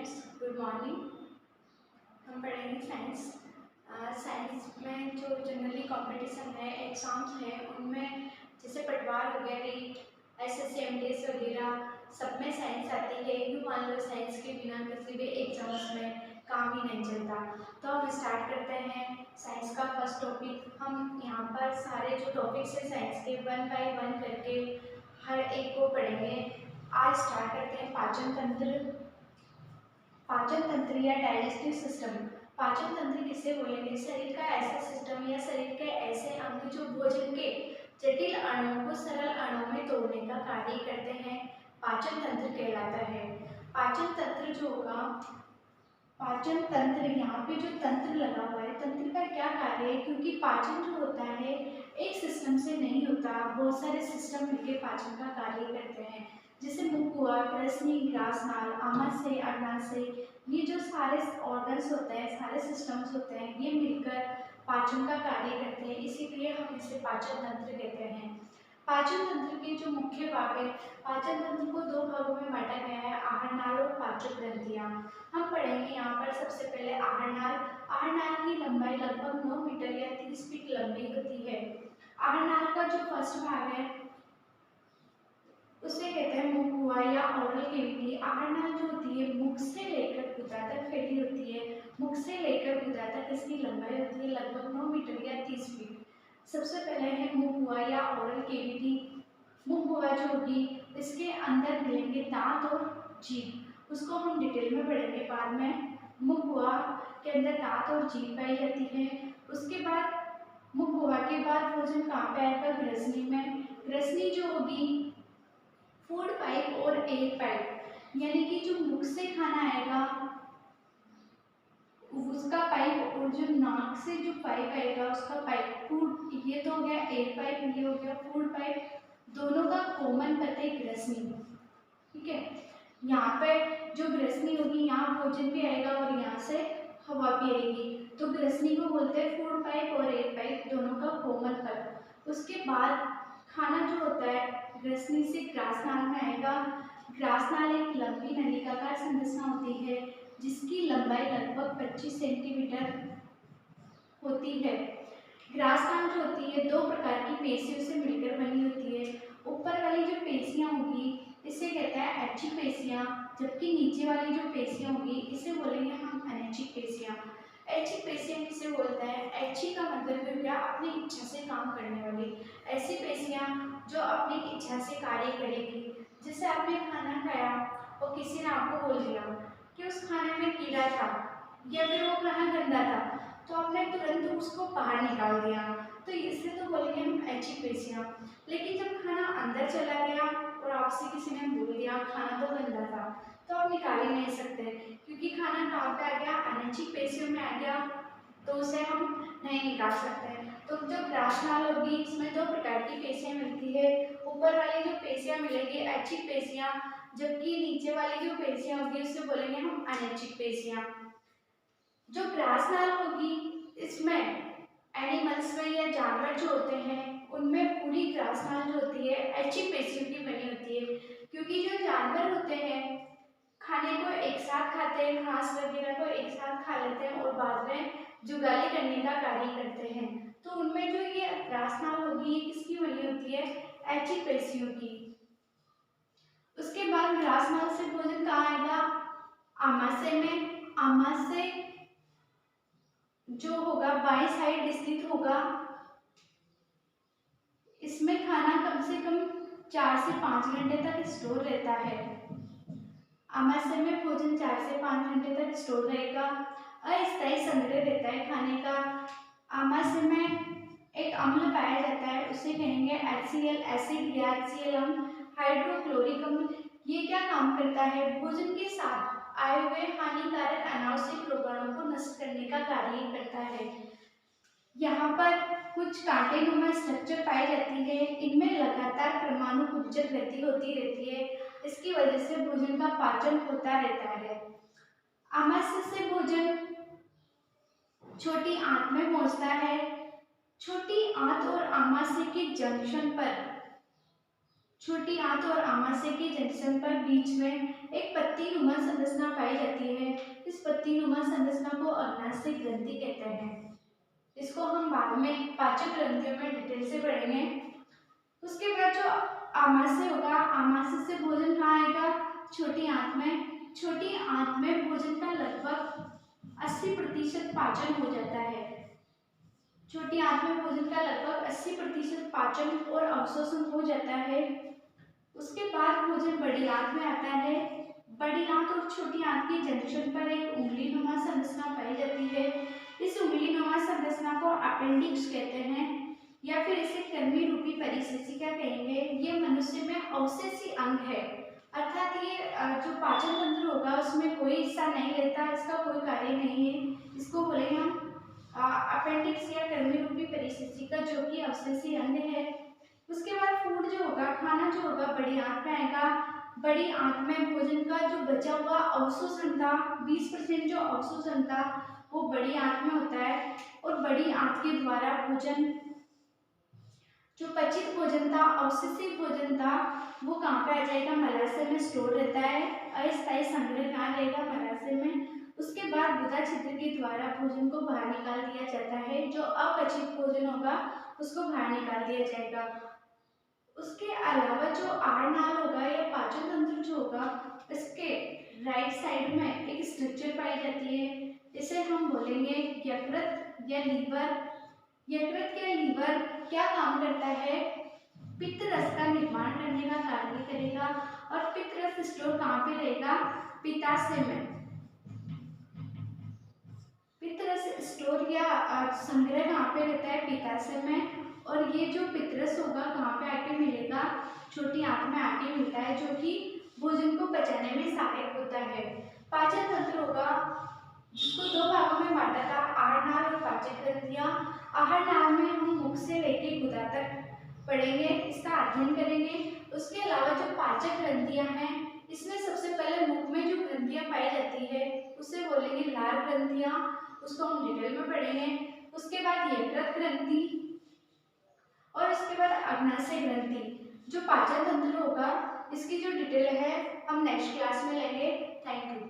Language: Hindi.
Friends, good morning. हम पढ़ेंगे साइंस। साइंस में जो जनरली कंपटीशन है, एग्जाम्स है, उनमें जैसे पटवार हो गया, रीट, एसएससी, एमटीएस वगैरह, सब में साइंस आती है। यूँ मान लो साइंस के बिना किसी भी एग्जाम्स में काम ही नहीं चलता। तो हम स्टार्ट करते हैं साइंस का फर्स्ट टॉपिक। हम यहाँ पर सारे जो टॉपिक्स हैं साइंस के 1 बाय 1 करके हर एक को पढ़ेंगे। आज स्टार्ट करते हैं पाचन तंत्र। पाचन तंत्र या डाइजेस्टिव सिस्टम। पाचन तंत्र किसे बोलेंगे? शरीर का ऐसा सिस्टम या शरीर के ऐसे अंग जो भोजन के जटिल अणुओं को सरल अणुओं में तोड़ने का कार्य करते हैं, पाचन तंत्र कहलाता है। पाचन तंत्र जो होगा, पाचन तंत्र, यहाँ पे जो तंत्र लगा हुआ है, तंत्र का क्या कार्य है? क्योंकि पाचन जो होता है एक सिस्टम से नहीं होता, बहुत सारे सिस्टम मिलकर पाचन का कार्य करते हैं। जैसे मुख हुआ, ग्रसनी, ग्रासनाल, आमाशय, अग्नाशय, ये जो सारे ऑर्गन्स होते हैं, सारे सिस्टम्स होते हैं, ये मिलकर पाचन का कार्य करते हैं, इसीलिए हम इसे पाचन तंत्र कहते हैं। पाचन तंत्र के जो मुख्य भाग है, पाचन तंत्र को 2 भागों में बांटा गया है, आहारनाल और पाचक ग्रंथियां। हम पढ़ेंगे यहाँ पर सबसे पहले आहारनाल। आहारनाल की लंबाई लगभग 9 मीटर या 30 फीट लंबी होती है। आहारनाल का जो फर्स्ट भाग है उसे कहते हैं मुख हुआ या ओरल कैविटी। आहारनाल जो होती है मुख से लेकर गुदा तक फैली होती है। मुख से लेकर गुदा तक इसकी लंबाई होती है लगभग 9 मीटर या 30 फीट। सबसे पहले है मुख हुआ या ओरल कैविटी। मुख हुआ जो होगी, इसके अंदर मिलेंगे दांत और जीभ, उसको हम डिटेल में पढ़ेंगे बाद में। मुख हुआ के अंदर दांत और जीभ पाई जाती है। उसके बाद मुख हुआ के बाद भोजन कहाँ पे आएगा? ग्रसनी में। ग्रसनी जो होगी फूड पाइप और एयर पाइप, यानी कि जो मुख से खाना आएगा उसका पाइप और जो नाक से जो पाइप आएगा उसका पाइप, फूड, ये तो हो गया एयर पाइप, ये हो गया फूड पाइप, दोनों का कॉमन पता है ग्रसनी। ठीक है, यहाँ पे जो ग्रसनी होगी यहाँ भोजन भी आएगा और यहाँ से हवा भी आएगी, तो ग्रसनी को बोलते हैं फूड पाइप और एयर पाइप, दोनों का कॉमन पथ। उसके बाद खाना जो होता है ग्रसनी से ग्रासनाल में आएगा। ग्रासनाल एक लंबी नलिकाकार संरचना होती है जिसकी लंबाई लगभग 25 सेंटीमीटर होती है। ग्रासनाल जो होती है 2 प्रकार की पेशियों से मिलकर बनी होती है। ऊपर वाली जो पेशियां होगी इसे कहते हैं ऐच्छिक पेशियां, जबकि नीचे वाली जो पेशियां होगी इसे बोलेंगे हम अनैच्छिक पेशियां। ऐच्छिक पेशियां किसे बोलते हैं? ऐच्छिक का मतलब है क्या? अपनी इच्छा से काम करने वाली। ऐसी पेशियां जो अपनी इच्छा से कार्य करेगी। जैसे आपने खाना खाया और किसी ने आपको बोल दिया कि उस खाने में कीड़ा था या फिर वो खाना गंदा था, तो आपने तुरंत उसको बाहर निकाल दिया, तो इससे तो बोलेंगे हम ऐच्छिक पेशियां। लेकिन जब खाना अंदर चला गया और आपसे किसी ने बोल दिया खाना तो गंदा था, तो आप निकाल ही नहीं सकते, क्योंकि खाना कहाँ पे आ गया? अनैच्छिक पेशियों में आ गया, तो उसे हम नहीं निकाल सकते। तो जो ग्रासनाल होगी इसमें 2 प्रकार की पेशियां मिलती है। ऊपर वाली जो पेशियां मिलेगी ऐच्छिक पेशियां, जबकि नीचे वाली जो पेशियां होगी उसे बोलेंगे हम अनैच्छिक पेशियां। जो ग्रासनाल होगी इसमें एनिमल्स में या जानवर जो होते हैं उनमें पूरी ग्रासनाल जो होती है ऐच्छिक पेशियों की बनी होती है, क्योंकि जो जानवर होते हैं खाने को एक साथ खाते हैं, घास वगैरह को एक साथ खा लेते हैं और बाद में जुगाली करने का कार्य करते हैं, तो उनमें जो ये ग्रासनाल होगी ये किसकी बनी होती है? ऐच्छिक पेशियों की। उसके बाद ग्रासनाल से भोजन कहाँ आएगा? आमाशय में। आमाशय जो होगा बाई साइड स्थित होगा, इसमें खाना कम से कम 4 से 5 घंटे तक स्टोर रहता है। आमाशय में भोजन 4 से 5 घंटे तक स्टोर रहेगा। अस्थायी संग्रह रहता है खाने का। आमाशय में एक अम्ल पाया जाता है, उसे कहेंगे HCl एसिड या HCl अम्ल, हाइड्रोक्लोरिक अम्ल। ये क्या काम करता है? भोजन के साथ आए हुए हानिकारक अनावश्यक रोगाणुओं को नष्ट करने का कार्य करता है। यहाँ पर कुछ कांटेनुमा स्ट्रक्चर पाई जाती है, इनमें लगातार परमाणु कुंचन गति होती रहती है, इसकी वजह से भोजन का पाचन होता रहता है। आमाशय से भोजन छोटी आंत में पहुंचता है। छोटी आंत और आमाशय के जंक्शन पर छोटी आंत और आमाशय के जंक्शन पर बीच में एक पत्ती नुमा संरचना पाई जाती है। इस पत्ती नुमा संरचना को अग्नाशय ग्रंथि कहते हैं। इसको हम बाद में पाचक ग्रंथियों में डिटेल से पढ़ेंगे। उसके बाद जो आमाशय होगा, आमाशय से भोजन कहाँ आएगा? छोटी आंत में। छोटी आंत में भोजन का लगभग 80% पाचन हो जाता है। छोटी आंत में भोजन का लगभग 80% पाचन और अवशोषण हो जाता है। उसके बाद भोजन बड़ी आंत में आता है। बड़ी आंत और छोटी आंत के जंक्शन पर एक उंगली नुमा संरचना पाई जाती है। इस उंगली नुमा संरचना को अपेंडिक्स कहते हैं या फिर इसे कर्मी रूपी परिशिष्टिका कहेंगे। ये मनुष्य में अवशेषी अंग है, अर्थात ये जो पाचन तंत्र होगा उसमें कोई हिस्सा नहीं लेता, इसका कोई कार्य नहीं है। इसको बोलेंगे हम अपेंडिक्स या कर्मी रूपी परिशिष्टिका, जो कि अवशेषी अंग है। उसके बाद फूड जो होगा, खाना जो होगा, बड़ी आंत में आएगा। बड़ी आंत में भोजन का जो बचा हुआ अवशोषण था, 20% जो अवशोषण था वो बड़ी आंत में होता है। और बड़ी आंत के द्वारा भोजन, जो पचित भोजन था, अवशेषित भोजन था, वो कहाँ पे आ जाएगा? मलाशय में स्टोर रहता है। अस्थायी संग्रह कहाँ रहेगा? मलाशय में। उसके बाद गुदा छिद्र के द्वारा भोजन को बाहर निकाल दिया जाता है। जो अपचित भोजन होगा उसको बाहर निकाल दिया जाएगा। उसके अलावा जो आहारनाल होगा या पाचन तंत्र जो होगा, इसके राइट साइड में एक स्ट्रक्चर पाई जाती है, इसे हम बोलेंगे यकृत या लीवर। यकृत या लीवर क्या काम करता है? पित्त रस का निर्माण करने का कार्य करेगा। और पित्त रस स्टोर कहाँ पे रहेगा? पित्ताशय में। पित्त रस स्टोर या संग्रह कहाँ पे रहता है? पित्ताशय में। और ये जो पित्तरस होगा कहाँ पे आके मिलेगा? छोटी आंत में आके मिलता है, जो कि भोजन को पचाने में सहायक होता है। पाचन तंत्र होगा, जिसको दो भागों में बांटा था, आहारनाल और पाचक ग्रंथियां। आहारनाल में हम मुख से लेके गुदा तक पढ़ेंगे, इसका अध्ययन करेंगे। उसके अलावा जो पाचक ग्रंथियां हैं, इसमें सबसे पहले मुख में जो ग्रंथियां पाई जाती है उसे बोलेंगे लार ग्रंथियां, उसको हम डिटेल में पढ़ेंगे। उसके बाद यकृत ग्रंथि और इसके बाद अग्नाशय ग्रंथि। जो पाचन तंत्र होगा इसकी जो डिटेल है हम नेक्स्ट क्लास में लेंगे। Thank you.